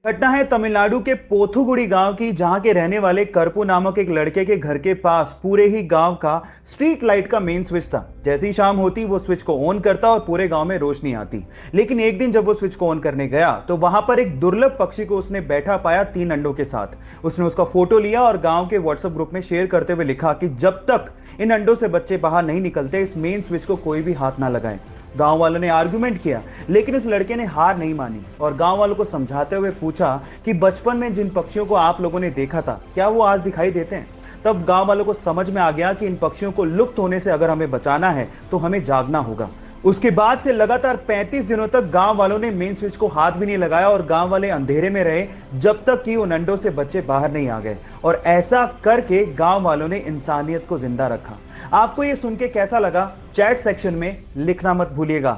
घटना है तमिलनाडु के पोथुगुड़ी गांव की, जहां के रहने वाले करपू नामक एक लड़के के घर के पास पूरे ही गांव का स्ट्रीट लाइट का मेन स्विच था। जैसे ही शाम होती वो स्विच को ऑन करता और पूरे गांव में रोशनी आती। लेकिन एक दिन जब वो स्विच को ऑन करने गया तो वहां पर एक दुर्लभ पक्षी को उसने बैठा पाया 3 अंडों के साथ। उसने उसका फोटो लिया और गांव के व्हाट्सएप ग्रुप में शेयर करते हुए लिखा कि जब तक इन अंडों से बच्चे बाहर नहीं निकलते इस मेन स्विच को कोई भी हाथ ना लगाए। गांव वालों ने आर्गुमेंट किया, लेकिन उस लड़के ने हार नहीं मानी और गांव वालों को समझाते हुए पूछा कि बचपन में जिन पक्षियों को आप लोगों ने देखा था क्या वो आज दिखाई देते हैं। तब गांव वालों को समझ में आ गया कि इन पक्षियों को लुप्त होने से अगर हमें बचाना है तो हमें जागना होगा। उसके बाद से लगातार 35 दिनों तक गांव वालों ने मेन स्विच को हाथ भी नहीं लगाया और गांव वाले अंधेरे में रहे जब तक कि उन अंडों से बच्चे बाहर नहीं आ गए। और ऐसा करके गांव वालों ने इंसानियत को जिंदा रखा। आपको ये सुन के कैसा लगा, चैट सेक्शन में लिखना मत भूलिएगा।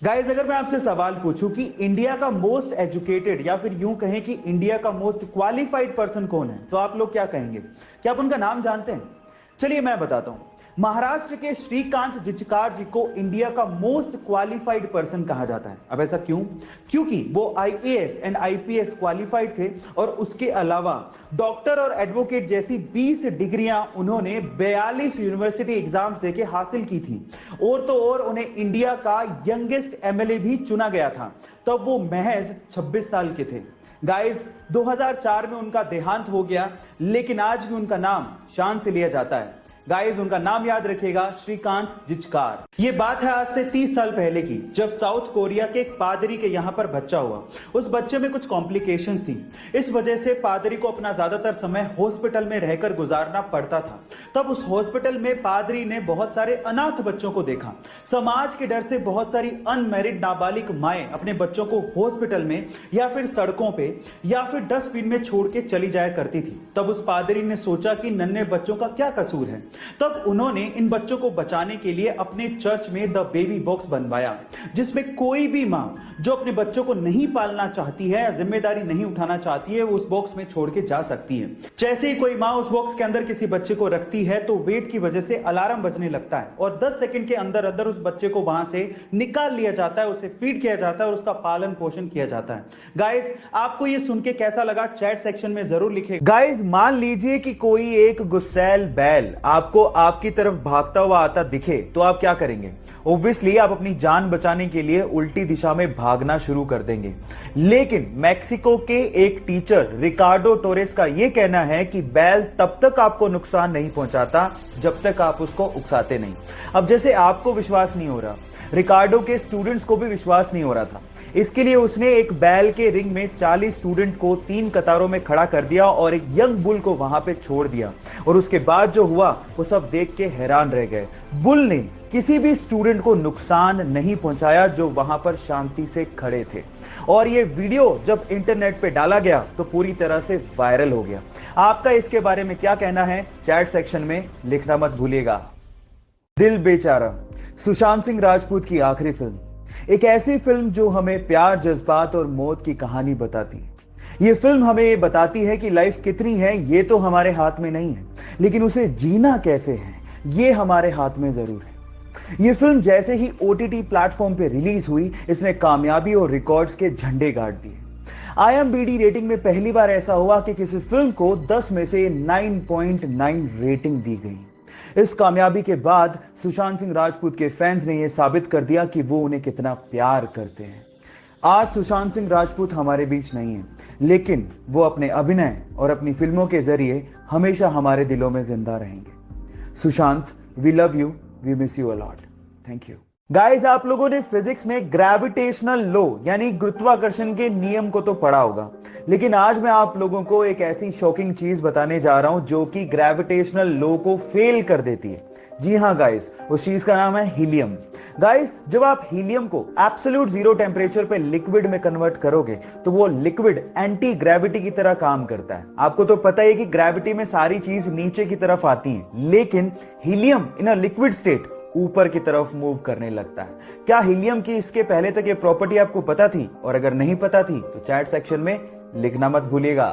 गाइस, अगर मैं आपसे सवाल पूछूं कि इंडिया का मोस्ट एजुकेटेड या फिर यूं कहें कि इंडिया का मोस्ट क्वालिफाइड पर्सन कौन है, तो आप लोग क्या कहेंगे? क्या आप उनका नाम जानते हैं? चलिए मैं बताता हूं। महाराष्ट्र के श्रीकांत जिचकार जी को इंडिया का मोस्ट क्वालिफाइड पर्सन कहा जाता है। अब ऐसा क्यों? क्योंकि वो आईएएस एंड आईपीएस क्वालिफाइड थे और उसके अलावा डॉक्टर और एडवोकेट जैसी 20 डिग्रियां उन्होंने 42 यूनिवर्सिटी एग्जाम्स देके हासिल की थी। और तो और उन्हें इंडिया का यंगेस्ट एमएलए भी चुना गया था। तब वो महज 26 साल के थे। गाइस, 2004 में उनका देहांत हो गया, लेकिन आज भी उनका नाम शान से लिया जाता है। गाइस, उनका नाम याद रखिएगा, श्रीकांत जिचकार। ये बात है आज से 30 साल पहले की, जब साउथ कोरिया के एक पादरी के यहां पर बच्चा हुआ। उस बच्चे में कुछ कॉम्प्लिकेशंस थी। इस वजह से पादरी को अपना ज्यादातर समय हॉस्पिटल में रहकर गुजारना पड़ता था। तब उस हॉस्पिटल में पादरी ने बहुत सारे अनाथ बच्चों को देखा। समाज के डर से बहुत सारी अनमैरिड नाबालिग माएं अपने बच्चों को हॉस्पिटल में या फिर सड़कों पे या फिर डस्टबिन में छोड़ के चली जाया करती थी। तब उस पादरी ने सोचा कि नन्हे बच्चों का क्या कसूर है। तब उन्होंने इन बच्चों को बचाने के लिए अपने चर्च में द बेबी बॉक्स बनवाया, जिसमें कोई भी मां जो अपने बच्चों को नहीं पालना चाहती है या जिम्मेदारी नहीं उठाना चाहती है वो उस बॉक्स में छोड़ के जा सकती है। जैसे ही कोई मां उस बॉक्स के अंदर किसी बच्चे को रखती है तो वेट की वजह से अलार्म बजने लगता है और 10 सेकंड के अंदर अंदर उस बच्चे को वहां से निकाल लिया जाता है, उसे फीड किया जाता है और उसका पालन पोषण किया जाता है। गाइस, आपको ये सुन के कैसा लगा, चैट सेक्शन में जरूर लिखें। गाइस, मान लीजिए कि कोई एक गुस्सैल बैल आपको आपकी तरफ भागता हुआ आता दिखे तो आप क्या करेंगे? ऑब्वियसली आप अपनी जान बचाने के लिए उल्टी दिशा में भागना शुरू कर देंगे। लेकिन मैक्सिको के एक टीचर रिकार्डो टोरेस का यह कहना है कि बैल तब तक आपको नुकसान नहीं पहुंचाता जब तक आप उसको उकसाते नहीं। अब जैसे आपको विश्वास नहीं हो रहा, रिकार्डो के स्टूडेंट्स को भी विश्वास नहीं हो रहा था। इसके लिए उसने एक बैल के रिंग में 40 स्टूडेंट को 3 कतारों में खड़ा कर दिया और एक यंग बुल को वहां पे छोड़ दिया। और उसके बाद जो हुआ वो सब देख के हैरान रह गए। बुल ने किसी भी स्टूडेंट को नुकसान नहीं पहुंचाया जो वहां पर शांति से खड़े थे। और ये वीडियो जब इंटरनेट पे डाला गया तो पूरी तरह से वायरल हो गया। आपका इसके बारे में क्या कहना है, चैट सेक्शन में लिखना मत भूलिएगा। दिल बेचारा, सुशांत सिंह राजपूत की आखिरी फिल्म, एक ऐसी फिल्म जो हमें प्यार, जज्बात और मौत की कहानी बताती है। ये फिल्म हमें ये बताती है कि लाइफ कितनी है ये तो हमारे हाथ में नहीं है, लेकिन उसे जीना कैसे है ये हमारे हाथ में जरूर है। ये फिल्म जैसे ही OTT प्लेटफॉर्म पे रिलीज हुई, इसने कामयाबी और रिकॉर्ड्स के झंडे गाड़ दिए। IMDb रेटिंग में पहली बार ऐसा हुआ कि किसी फिल्म को 10 में से 9.9 रेटिंग दी गई। इस कामयाबी के बाद सुशांत सिंह राजपूत के फैंस ने यह साबित कर दिया कि वो उन्हें कितना प्यार करते हैं। आज सुशांत सिंह राजपूत हमारे बीच नहीं है, लेकिन वो अपने अभिनय और अपनी फिल्मों के जरिए हमेशा हमारे दिलों में जिंदा रहेंगे। Sushant, we love you, we miss you a lot. Thank you. Guys, आप लोगों ने फिजिक्स में ग्रेविटेशनल लॉ यानी गुरुत्वाकर्षण के नियम को तो पढ़ा होगा, लेकिन आज मैं आप लोगों को एक ऐसी शॉकिंग चीज बताने जा रहा हूं जो कि ग्रेविटेशनल लॉ को फेल कर देती है। जी हां गाइस, उस चीज का नाम है हीलियम। गाइस, जब आप हीलियम को एब्सोल्यूट 0 टेम्परेचर पे लिक्विड में कन्वर्ट करोगे तो वो लिक्विड एंटी ग्रेविटी की तरह काम करता है। आपको तो पता है कि ग्रेविटी में सारी चीज नीचे की तरफ आती है, लेकिन helium in a liquid state ऊपर की तरफ मूव करने लगता है। क्या हीलियम की इसके पहले तक ये प्रॉपर्टी आपको पता थी? और अगर नहीं पता थी तो चैट सेक्शन में लिखना मत भूलिएगा।